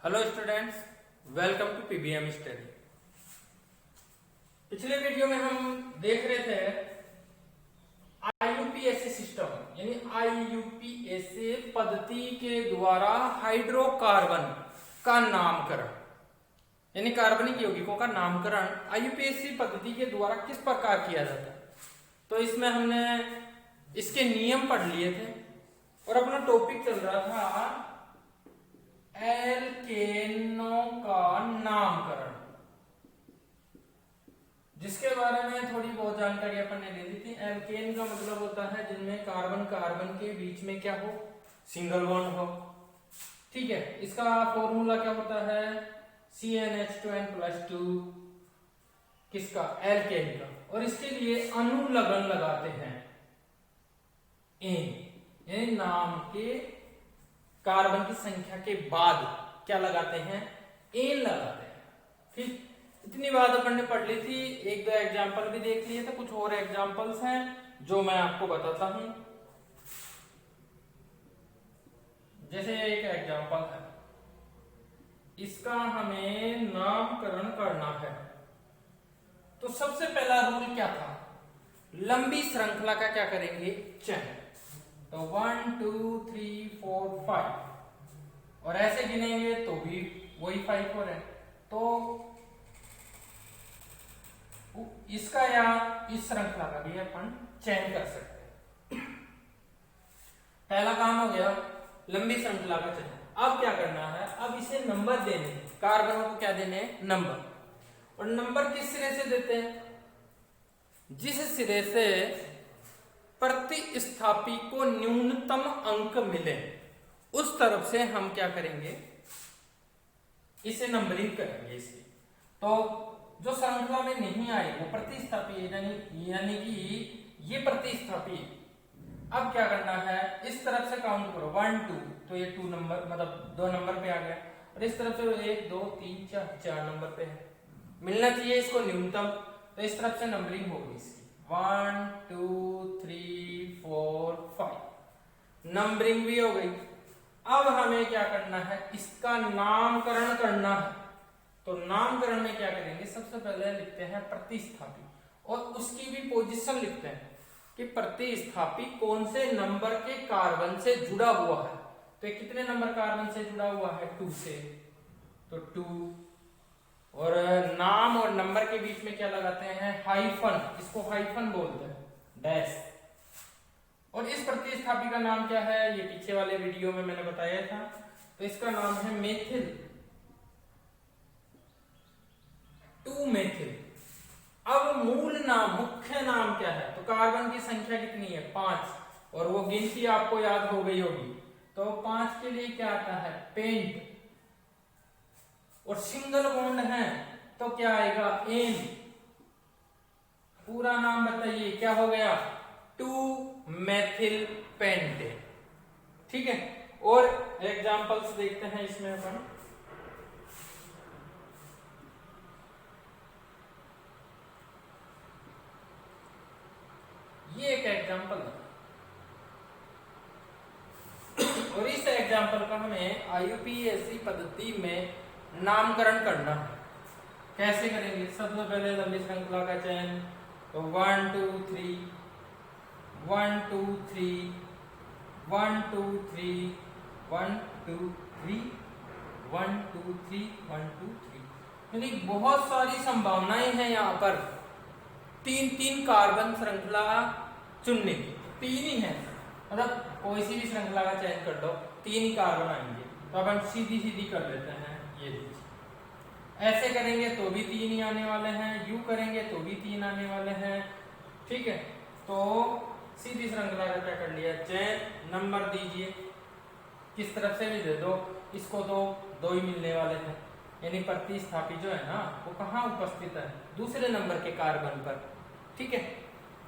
Hello students, welcome to PBM study. पिछले video में हम देख रहे थे आईयूपीएसी सिस्टम यानी आईयूपीएसी पद्धति के द्वारा हाइड्रोकार्बन का नामकरण यानी कार्बनिक यौगिकों का नामकरण आईयूपीएसी पद्धति के द्वारा किस प्रकार किया जाता है। तो इसमें हमने इसके नियम पढ़ लिए थे और अपना टॉपिक चल रहा था एल्केनों का नामकरण, जिसके बारे में थोड़ी बहुत जानकारी अपन ने ले ली थी। एल्केन का मतलब होता है जिनमें कार्बन कार्बन के बीच में क्या हो, सिंगल बॉन्ड हो। ठीक है, इसका फॉर्मूला क्या होता है, CnH2n+2 किसका, एल्केन का। और इसके लिए अनुलग्न लगाते हैं एन, यानी नाम के कार्बन की संख्या के बाद क्या लगाते हैं, एन लगाते हैं। ठीक, इतनी बात अपन ने पढ़ ली थी। एक दो एग्जाम्पल भी देख लिए थे, कुछ और एग्जाम्पल्स हैं जो मैं आपको बताता हूं। जैसे एक एग्जाम्पल है, इसका हमें नामकरण करना है। तो सबसे पहला रूल क्या था, लंबी श्रृंखला का क्या करेंगे, चयन। तो 1 2 3 4 5 और ऐसे गिनेंगे तो भी वही 5 हो रहे हैं। तो इसका या इस श्रृंखला का भी अपन चयन कर सकते हैं। पहला काम हो गया लंबी श्रृंखला का चयन। अब क्या करना है, अब इसे नंबर देने, कार्बनों को क्या देने, नंबर। और नंबर किस सिरे से देते हैं, जिस सिरे से प्रतिस्थापी को न्यूनतम अंक मिले उस तरफ से हम क्या करेंगे, इसे नंबरिंग करेंगे। इसे तो जो श्रृंखला में नहीं आए वो प्रतिस्थापी यानी कि ये प्रतिस्थापी। अब क्या करना है, इस तरफ से काउंट करो 1 2, तो ये 2 नंबर मतलब 2 नंबर पे आ गया। और इस तरफ से 1 2 3 4 नंबर पे है, मिलना चाहिए इसको न्यूनतम। तो इस तरफ से नंबरिंग होगी इसकी 1 2 3 4 5, नंबरिंग भी हो गई। अब हमें क्या करना है, इसका नामकरण करना है। तो नामकरण में क्या करेंगे, सबसे पहले लिखते हैं प्रतिस्थापी और उसकी भी पोजीशन लिखते हैं कि प्रतिस्थापी कौन से नंबर के कार्बन से जुड़ा हुआ है। तो ये कितने नंबर कार्बन से जुड़ा हुआ है, 2 से, तो 2। और नाम और नंबर के बीच में क्या लगाते हैं, हाइफन, इसको हाइफन बोलते हैं, डैश। और इस प्रतिस्थापी का नाम क्या है, ये पीछे वाले वीडियो में मैंने बताया था। तो इसका नाम है मेथिल, 2 मेथिल। अब मूल नाम, मुख्य नाम क्या है, तो कार्बन की संख्या कितनी है, 5, और वो गिनती आपको याद हो गई होगी। तो 5 के लिए क्या आता है, पेंट। और सिंगल बॉन्ड है तो क्या आएगा, एन। पूरा नाम बताइए, क्या हो गया, 2 मेथिल पेंटेन। ठीक है, और एग्जांपल्स देखते हैं इसमें अपन। ये एक एग्जांपल है और इस एग्जांपल का हमें आईयूपीएसी पद्धति में नामकरण करना है। कैसे करेंगे, सबसे पहले लंबी श्रृंखला का चयन। तो 1 2 3 1 2 3 1 2 3 1 2 3 1 2 3 1 2 3, यानी बहुत सारी संभावनाएं हैं यहाँ पर। 3 कार्बन श्रृंखला चुनने की, 3 ही है, मतलब कोई सी भी श्रृंखला का चयन कर लो, 3 ही कार्बन आएंगे। तो अब हम सीधी सीधी कर लेते हैं, ये देखिए, ऐसे करेंगे तो भी 3 ही आने वाले हैं, यू करेंगे तो भी 3 आने वाले हैं। ठीक है, तो सीधी श्रृंखला का क्या कर लिया, चयन। नंबर दीजिए, किस तरफ से भी दे दो, इसको तो 2 ही मिलने वाले हैं, यानी प्रतिस्थापी जो है ना वो कहाँ उपस्थित है, दूसरे नंबर के कार्बन पर। ठीक है,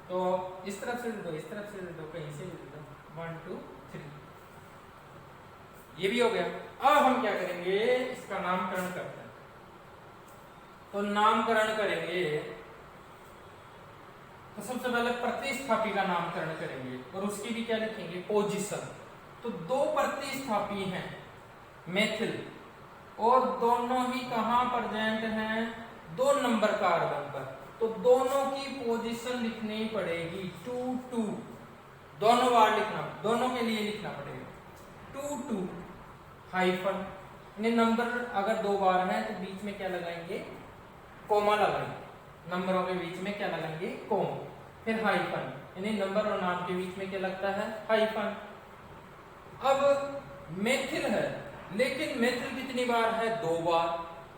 तो इस तरफ से दे दो, इस तरफ से दे दो, कहीं से भी दे दो, 1 2 3, ये भी हो गया। अब हम क्या करेंगे, इसका नामकरण करते हैं। तो नामकरण करेंगे तो सबसे पहले प्रतिस्थापी का नामकरण करेंगे और उसकी भी क्या लिखेंगे, पोजीशन। तो 2 प्रतिस्थापी हैं, मेथिल और दोनों ही कहाँ प्रेजेंट हैं, 2 नंबर कार्बन पर, तो दोनों की पोजीशन लिखनी पड़ेगी 2 2, दोनों बार लिखना, दोनों के लिए लिखना पड़ेगा 2 2 हाइफन, यानी नंबर अगर 2 बार है तो बीच में क्या लगाएंगे, कोमा लगाएंगे, नंबरों के बीच में क्या लगाएंगे, कोमा, फिर हाइफन, यानी नंबर और नाम के बीच में क्या लगता है, हाइफन। अब मेथिल है, लेकिन मेथिल कितनी बार है, 2 बार,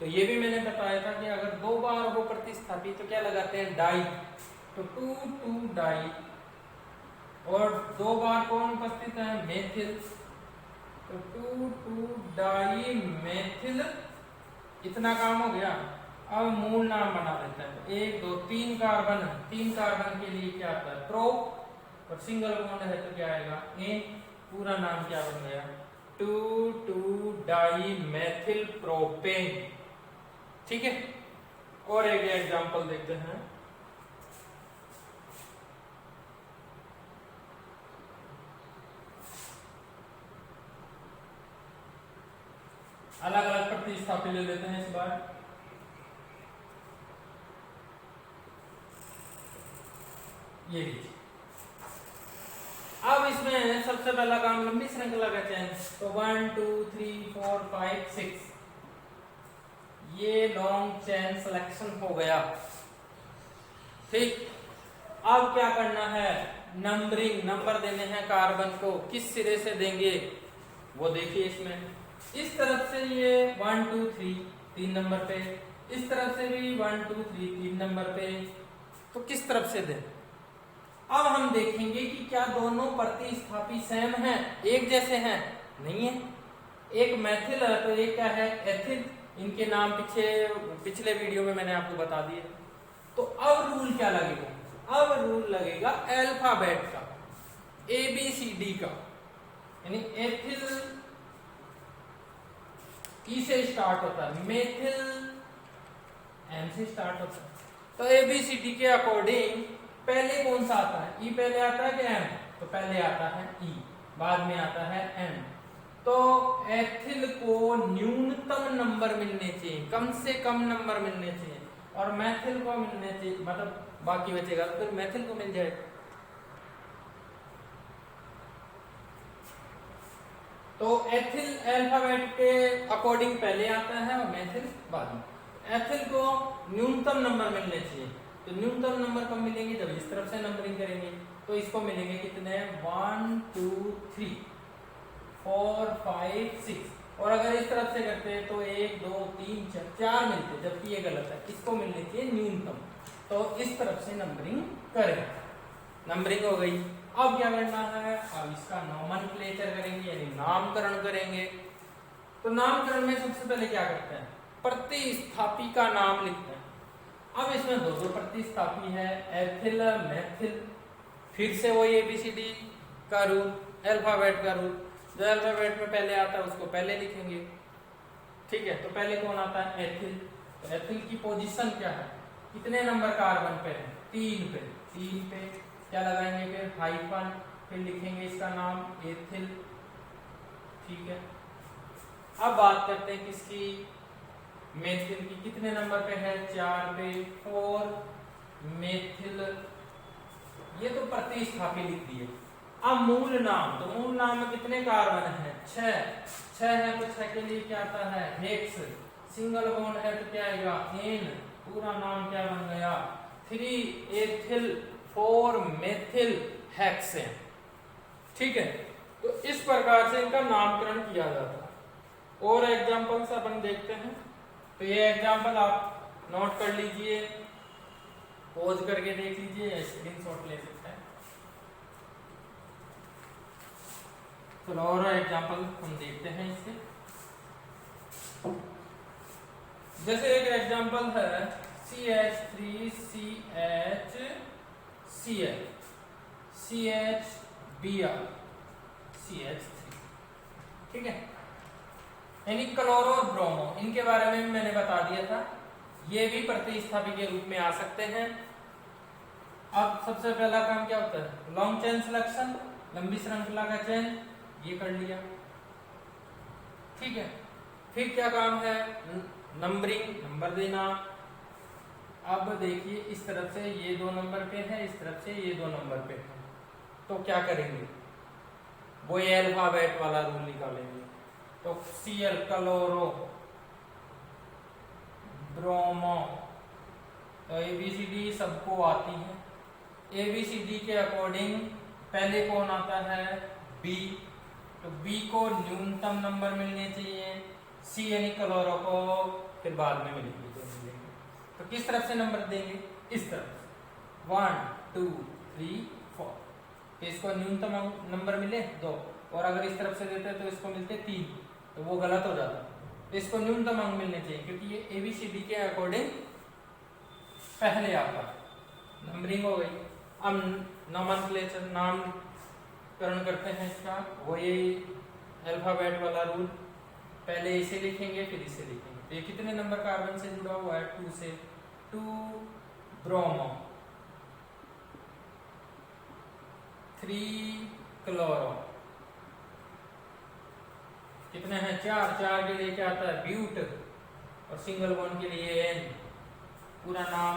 तो ये भी मैंने बताया था कि अगर 2 बार हो प्रतिस्थापी तो क्या लगाते हैं, डाई, तो 2 2 डाई, और 2 बार कौन उपस्थित है, मेथिल, तो 2 2 डाई मेथिल, इतना काम हो गया। अब मूल नाम बना देते हैं, 1 2 3 कार्बन है, 3 कार्बन के लिए क्या आता है, प्रो, और सिंगल बॉन्ड है तो क्या आएगा, एन, पूरा नाम क्या बन गया, 2 2 डाई मेथिल प्रोपेन। ठीक है, और एक एग्जांपल देखते हैं। अलग अलग प्रतिस्थापी ले लेते हैं इस बार। ये लीजिए, अब इसमें सबसे पहला काम लंबी श्रृंखला का चयन, तो 1 2 3 4 5 6, ये लॉन्ग चेन सिलेक्शन हो गया। ठीक, अब क्या करना है, नंबरिंग, नंबर देने हैं कार्बन को, किस सिरे से देंगे वो देखिए। इसमें इस तरफ से ये 1 2 3 3 नंबर पे, इस तरफ से भी 1 2 3 3 नंबर पे, तो किस तरफ से दें। अब हम देखेंगे कि क्या दोनों प्रतिस्थापी सेम हैं, एक जैसे हैं, नहीं है। एक मेथिल है तो एक क्या है, एथिल, इनके नाम पिछले वीडियो में मैंने आपको बता दिए। तो अब रूल क्या लगेगा, अब रूल लगेगा अल्फाबेट का, ABCD का, यानी एथिल ई से स्टार्ट होता है, मेथिल M से स्टार्ट होता है, तो ABCD के अकॉर्डिंग पहले कौन सा आता है, ई पहले आता है कि M, तो पहले आता है ई, बाद में आता है M। तो एथिल को न्यूनतम नंबर मिलने चाहिए, कम से कम नंबर मिलने चाहिए, और मेथिल को मिलने चाहिए, मतलब बाकी बचेगा तो फिर मेथिल को मिल जाएगा। तो एथिल अल्फाबेट के अकॉर्डिंग पहले आता है और मेथिल बाद में। एथिल को न्यूनतम नंबर मिलने चाहिए, तो न्यूनतम नंबर कब मिलेंगे, जब इस तरफ से नंबरिंग करेंगे, तो इसको मिलेंगे कितने, 1 2 3 4 5 6, और अगर इस तरफ से करते हैं तो 1 2 3 4 मिलते, जबकि ये गलत है, इसको मिलनी चाहिए न्यूनतम, तो इस तरफ से नंबरिंग करें। नंबरिंग हो गई, अब क्या करना है, अब इसका नोमेनक्लेचर करेंगे, यानी नामकरण करेंगे। तो नामकरण में सबसे पहले क्या करते हैं, प्रतिस्थापी का नाम लिखते हैं। अब इसमें 2 प्रतिस्थापी है, एथिल मेथिल, फिर से वही ABCD का रूल, अल्फाबेट का रूल, जो अल्फाबेट में पहले आता है उसको पहले लिखेंगे। ठीक है, तो पहले कौन आता है, एथिल, तो एथिल की पोजीशन क्या है, कितने नंबर कार्बन पे है, 3 पे, 3 पे क्या लगाएंगे, फिर हाइफन, फिर लिखेंगे इसका नाम एथिल। ठीक है, अब बात करते हैं किसकी, मेथिल की, कितने नंबर पे है, 4 पे, 4 मेथिल, ये तो प्रतिस्थापी लिख दिए। अब मूल नाम, तो मूल नाम में कितने कार्बन है, 6 है, तो 6 के लिए क्या आता है, हेक्स, सिंगल बॉन्ड है तो क्या आएगा, एन, पूरा नाम क्या बन गया, 3 एथिल 4 मेथिल हेक्सेन। ठीक है, तो इस प्रकार से इनका नामकरण किया जाता है। और एग्जांपल्स अपन देखते हैं, तो ये एग्जांपल आप नोट कर लीजिए, पॉज करके देख लीजिए, स्क्रीनशॉट ले सकते हैं। तो और एग्जांपल हम देखते हैं इससे, जैसे एक एग्जांपल है CH3CHCl CHBr CH3। ठीक है, यानी क्लोरो और ब्रोमो, इनके बारे में भी मैंने बता दिया था, ये भी प्रतिस्थापी के रूप में आ सकते हैं। अब सबसे पहला काम क्या होता है, लॉन्ग चेन सिलेक्शन, लंबी श्रृंखला का चयन, ये कर लिया। ठीक है, फिर क्या काम है, नंबरिंग, नंबर देना। अब देखिए इस तरफ से ये 2 नंबर पे है, इस तरफ से ये 2 नंबर पे है, तो क्या करेंगे, वो अल्फाबेट वाला रूल निकालेंगे। तो Cl क्लोरो ब्रोमो, तो ABCD सबको आती है। ABCD के अकॉर्डिंग पहले कौन आता है, B, तो B को न्यूनतम नंबर मिलने चाहिए, C यानी क्लोरो को फिर बाद में मिलेंगे। तो किस तरफ से नंबर देंगे, इस तरफ से 1 2 3 4, तो इसको न्यूनतम नंबर मिले 2, और अगर इस तरफ से देते तो इसको मिलते 3, तो वो गलत हो जाता। तो इसको न्यूनतम अंक मिलने चाहिए, क्योंकि ये ABCD के अकॉर्डिंग पहले आता, नंबरिंग हो गई। अब नोमेनक्लेचर, नामकरण करते हैं इसका, वो ये अल्फाबेट वाला रूल, पहले इसे लिखेंगे फिर इसे लिखेंगे। तो ये कितने नंबर कार्बन से जुड़ा हुआ है, 2 से, 2 ब्रोमो, 3 क्लोरो, कितने हैं, 4, 4 के लिए क्या आता है, ब्यूट, और सिंगल बॉन्ड के लिए N, पूरा नाम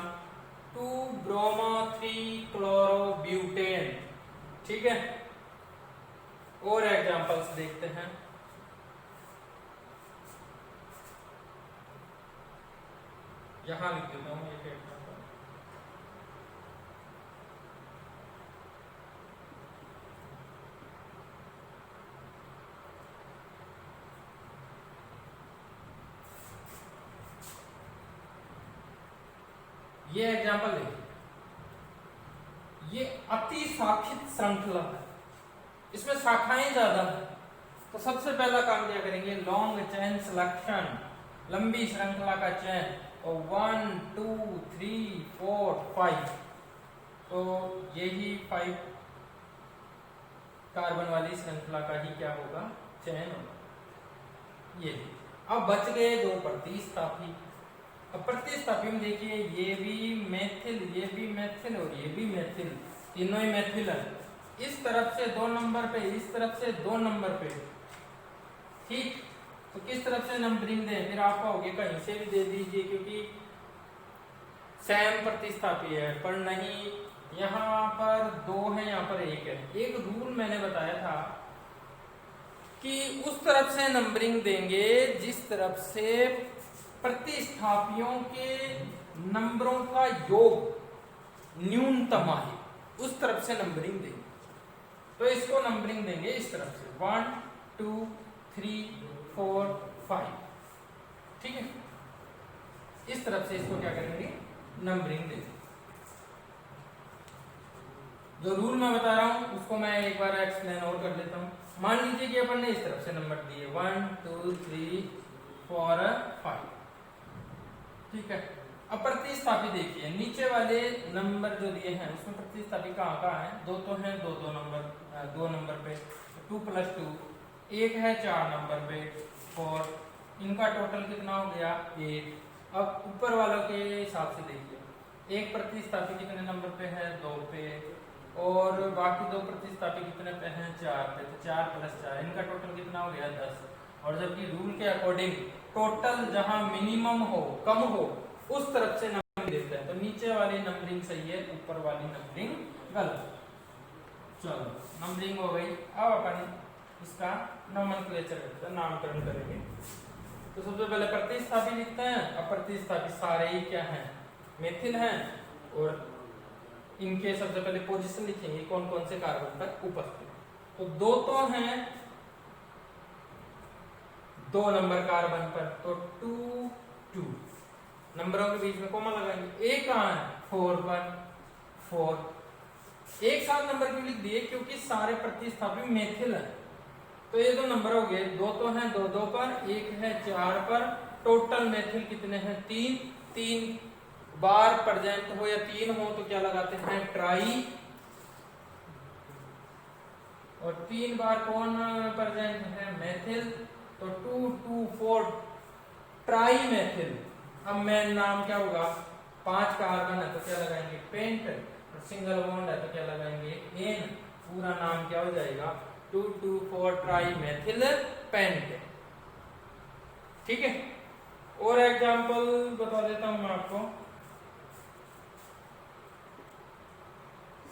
2 ब्रोमो 3 क्लोरो ब्यूटेन। ठीक है, और एग्जांपल्स देखते हैं। यहां लिख देता हूं एक एग्जांपल। ये एग्जांपल देखिए, ये अति शाखित श्रृंखला है, इसमें शाखाएं ज्यादा है। तो सबसे पहला काम क्या करेंगे, लॉन्ग चेन सिलेक्शन, लंबी श्रृंखला का चयन, और 1 2 3 4 5, तो यही 5 कार्बन वाली श्रृंखला का ही क्या होगा, चयन होगा। ये अब बच गए 2 प्रतिस्थापी। अब प्रतिस्थापी में देखिए, ये भी मेथिल, ये भी मेथिल, और ये भी मेथिल, तीनों ही मेथिल है। इस तरफ से 2 नंबर पे, इस तरफ से 2 नंबर पे, ठीक। तो किस तरफ से नंबरिंग दें, फिर आप कहोगे कहीं से भी दे दीजिए, क्योंकि सेम प्रतिस्थापी है, पर नहीं, यहाँ पर 2 है, यहाँ पर 1 है। एक रूल मैंने बताया था कि उस तरफ से नंबरिंग देंगे जिस तरफ से प्रतिस्थापियों के नंबरों का योग न्यूनतम आए, उस तरफ से नंबरिंग देंगे। तो इसको नंबरिंग देंगे इस तरफ से 1 2 3 4 5, ठीक है। इस तरफ से इसको क्या करेंगे, नंबरिंग देंगे। जो रूल मैं बता रहा हूं उसको मैं एक बार एक्सप्लेन और कर देता हूं। मान लीजिए कि अपन ने इस तरफ से नंबर दिए 1 2 3 4 5, ठीक है। अब प्रतिस्थापी देखिए, नीचे वाले नंबर जो दिए हैं उसमें प्रतिस्थापी कहाँ कहाँ है, 2 तो हैं, 2 नंबर पे 2 + 2, 1 है 4 नंबर पे 4, इनका टोटल कितना हो गया 8। अब ऊपर वालों के हिसाब से देखिए, एक प्रतिस्थापी कितने नंबर पे है, 2 पे, और बाकी 2 प्रतिस्थापी कितने पे हैं, 4 पे, तो 4 + 4, इनका टोटल कितना हो गया 10। और जबकि रूल के अकॉर्डिंग टोटल जहां मिनिमम हो, कम हो, उस तरफ से नंबरिंग देते हैं। तो नीचे वाली नंबरिंग सही है, ऊपर वाली नंबरिंग गलत। चलो नंबरिंग हो गई। अब अपन इसका नोमेनक्लेचर करते हैं, नामकरण करेंगे। तो सबसे पहले प्रतिस्थापी लिखते हैं। अब प्रतिस्थापी सारे ही क्या हैं, मेथिल हैं, और इनके सबसे पहले पोजीशन लिखेंगे, कौन कौन से कार्बन पर उपस्थित। तो 2 तो हैं 2 नंबर कार्बन पर, तो 2 2, नंबरों के बीच में कोमा लगाएंगे। एक कहाँ है, 4 पर, 4। एक साथ नंबर क्यों लिख दिए, क्योंकि सारे प्रतिस्थापी मेथिल है। तो ये 2 नंबर हो गए, 2 तो हैं 2 2 पर, 1 है 4 पर, टोटल मेथिल कितने हैं 3। 3 बार प्रेजेंट हो या 3 हो तो क्या लगाते हैं, ट्राई, और 3 बार कौन प्रेजेंट है, मेथिल, तो 2 2 4 ट्राई मेथिल। अब मेन नाम क्या होगा, 5 कार्बन है तो क्या लगाएंगे, पेंट, और सिंगल बॉन्ड है तो क्या लगाएंगे, एन। पूरा नाम क्या हो जाएगा, 2 2 4 ट्राई मेथिल पेंट। ठीक है। और एग्जांपल बता देता हूं मैं आपको।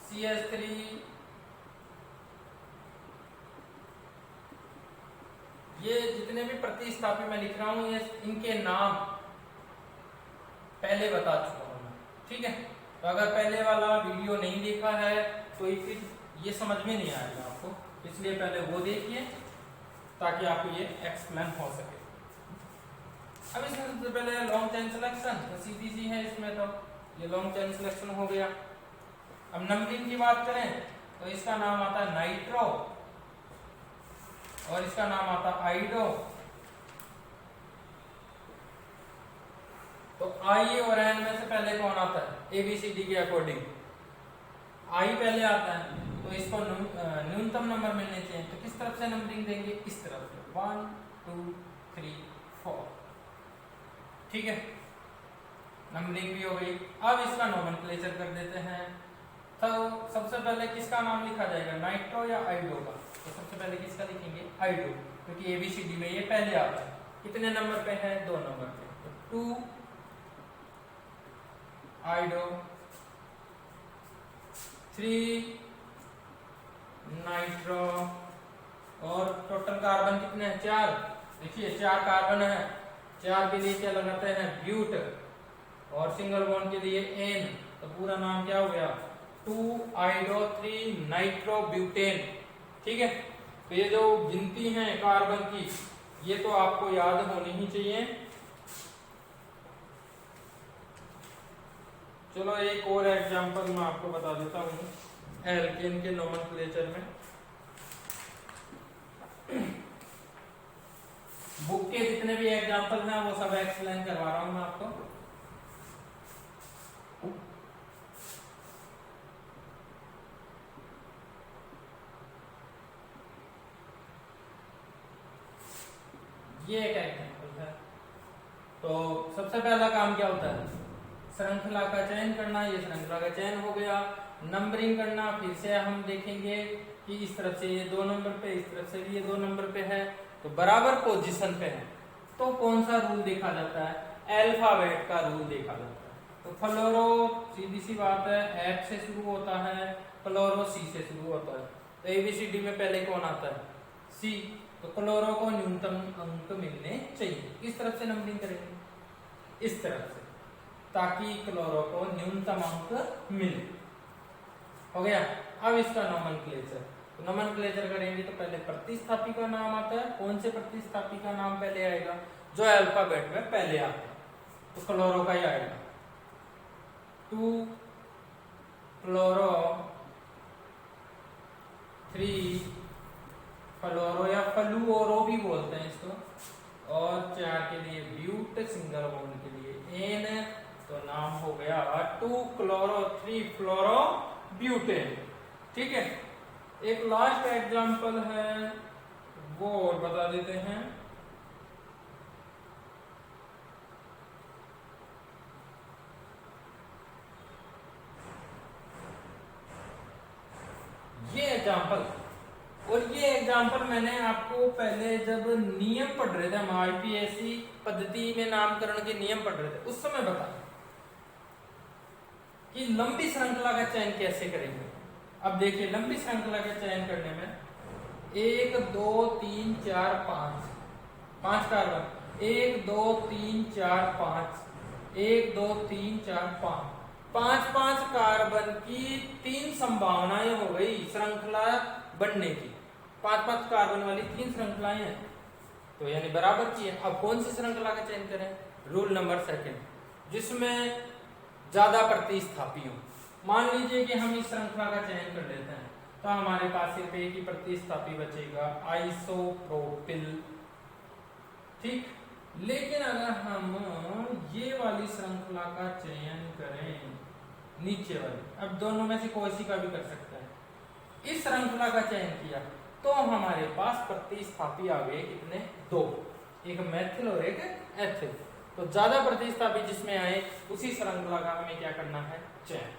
CH3 ये जितने भी प्रतिस्थापी मैं लिख रहा हूं ये इनके नाम पहले बता चुका हूं मैं, ठीक है। तो अगर पहले वाला वीडियो नहीं देखा है तो फिर ये समझ में नहीं आएगा आपको, इसलिए पहले वो देखिए ताकि आपको ये एक्सप्लेन हो सके। अब इसमें सबसे पहले लॉन्ग चेन सिलेक्शन, तो सीधी सी है इसमें, तो ये लॉन्ग चेन सिलेक्शन हो गया। अब नंबरिंग की बात करें तो इसका नाम आता है नाइट्रो और इसका नाम आता है आइडो। तो आई और एन में से पहले कौन आता है ABCD के अकॉर्डिंग? आई पहले आता है, तो इसको न्यूनतम नंबर मिलने चाहिए। तो किस तरफ से नंबरिंग देंगे? इस तरफ से 1 2 3 4, ठीक है। नंबरिंग भी हो गई। अब इसका नोमेनक्लेचर कर देते हैं। तो सबसे पहले किसका नाम लिखा जाएगा, नाइट्रो या आइडो का? तो सबसे पहले किसका लिखेंगे? आइडो, क्योंकि ABCD में ये पहले आता है। कितने नंबर पे है? 2 नंबर पे। तो 2 आइडो, 3 नाइट्रो, और टोटल कार्बन कितने हैं? 4। देखिए 4 कार्बन है, 4 के लिए क्या लगाते हैं? ब्यूट, और सिंगल बॉन्ड के लिए एन। तो पूरा नाम क्या हो गया? 2 आइडो 3 नाइट्रो ब्यूटेन, ठीक है। तो ये जो गिनती है कार्बन की ये तो आपको याद होनी ही चाहिए। चलो एक और एग्जांपल मैं आपको बता देता हूँ एल्केन के नोमेनक्लेचर में। बुक के जितने भी एग्जांपल हैं वो सब एक्सप्लेन करवा रहा हूं मैं आपको। ये एक एग्जांपल है। तो सबसे पहला काम क्या होता है? श्रृंखला का चयन करना। ये श्रृंखला का चयन हो गया। नंबरिंग करना, फिर से हम देखेंगे कि इस तरफ से ये 2 नंबर पे, इस तरफ से भी ये 2 नंबर पे है, तो बराबर पोजीशन पे है। तो कौन सा रूल देखा जाता है? अल्फाबेट का रूल देखा जाता है। तो फ्लोरो सीधी सी बात है F से शुरू होता है, क्लोरो C से शुरू होता है। तो ABCD में पहले कौन आता है? C। तो क्लोरो को न्यूनतम अंक मिलने चाहिए। किस तरफ से नंबरिंग करेंगे? इस तरफ से, ताकि क्लोरो को न्यूनतम अंक मिले। हो गया। अब इसका नोमेनक्लेचर, तो नोमेनक्लेचर करेंगे तो पहले प्रतिस्थापी का नाम आता है। कौन से प्रतिस्थापी का नाम पहले आएगा? जो अल्फाबेट में पहले आता है। तो क्लोरो का ही आएगा। 2 क्लोरो, 3 फ्लोरो या फ्लूओरो भी बोलते हैं इसको, और 4 के लिए ब्यूट, सिंगल बॉन्ड के लिए एन। तो नाम हो गया 2 क्लोरो 3 फ्लोरो ब्यूटेन, ठीक है। एक लास्ट एग्जांपल है वो और बता देते हैं। ये एग्जांपल, और ये एग्जांपल मैंने आपको पहले जब नियम पढ़ रहे थे, हम IPSC पद्धति में नामकरण के नियम पढ़ रहे थे, उस समय बताया कि लंबी श्रृंखला का चयन कैसे करेंगे। अब देखिए लंबी श्रृंखला का चयन करने में 1 2 3 4 5 कार्बन, 1 2 3 4 5, 1 2 3 4 5 5 कार्बन की 3 संभावनाएं हो गई श्रृंखला बनने की। 5 कार्बन वाली 3 श्रृंखलाएं हैं, तो यानी बराबर की है। अब कौन सी श्रृंखला का चयन करें? रूल नंबर 2, जिसमें ज्यादा प्रतिस्थापी हो। मान लीजिए कि हम इस श्रृंखला का चयन कर लेते हैं, तो हमारे पास सिर्फ एक ही प्रतिस्थापी बचेगा, आइसोप्रोपिल, ठीक। लेकिन अगर हम ये वाली श्रृंखला का चयन करें, नीचे वाली, अब दोनों में से कोई सी का भी कर सकते हैं, इस श्रृंखला का चयन किया तो हमारे पास प्रतिस्थापी आ गए कितने? 2, एक मेथिल और एक एथिल। तो ज्यादा प्रतिस्थापी जिसमें आए उसी श्रृंखला का हमें क्या करना है? चयन,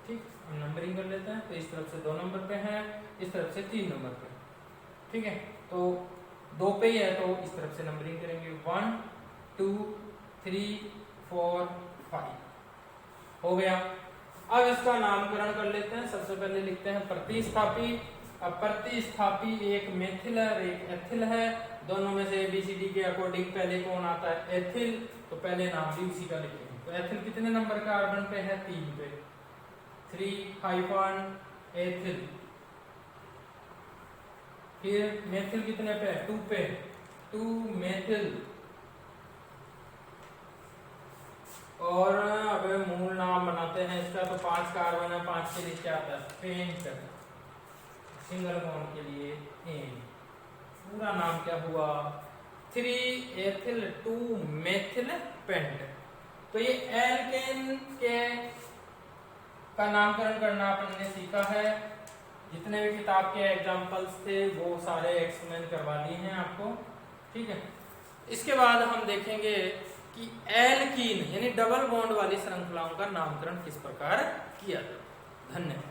ठीक। हम नंबरिंग कर लेते हैं। तो इस तरफ से 2 नंबर पे है, इस तरफ से 3 नंबर पे, ठीक है। तो 2 पे ही है तो इस तरफ से नंबरिंग करेंगे 1 2 3 4 5 हो गया। अब इसका नामकरण कर लेते हैं। सबसे पहले लिखते हैं प्रतिस्थापी। अब प्रतिस्थापी एक मेथिल है और एक एथिल है, दोनों में से ABCD के अकॉर्डिंग पहले कौन आता है? एथिल। तो पहले नाम भी उसी का लिखेंगे। तो एथिल कितने नंबर कार्बन पे है? 3 पे, 3 एथिल। फिर मेथिल कितने पे? 2 पे, 2 मेथिल। और अब मूल नाम बनाते हैं इसका। तो 5 कार्बन है, 5 के लिए क्या आता है? पेंट। सिंगल बॉन्ड के लिए एन। पूरा नाम क्या हुआ? 3 एथिल 2 मेथिल पेंट। तो ये एल्केन के का नामकरण करना अपन ने सीखा है। जितने भी किताब के एग्जाम्पल्स थे वो सारे एक्सप्लेन करवा दिए हैं आपको, ठीक है। इसके बाद हम देखेंगे कि एल्कीन यानी डबल बॉन्ड वाली श्रृंखलाओं का नामकरण किस प्रकार किया जाए। धन्यवाद।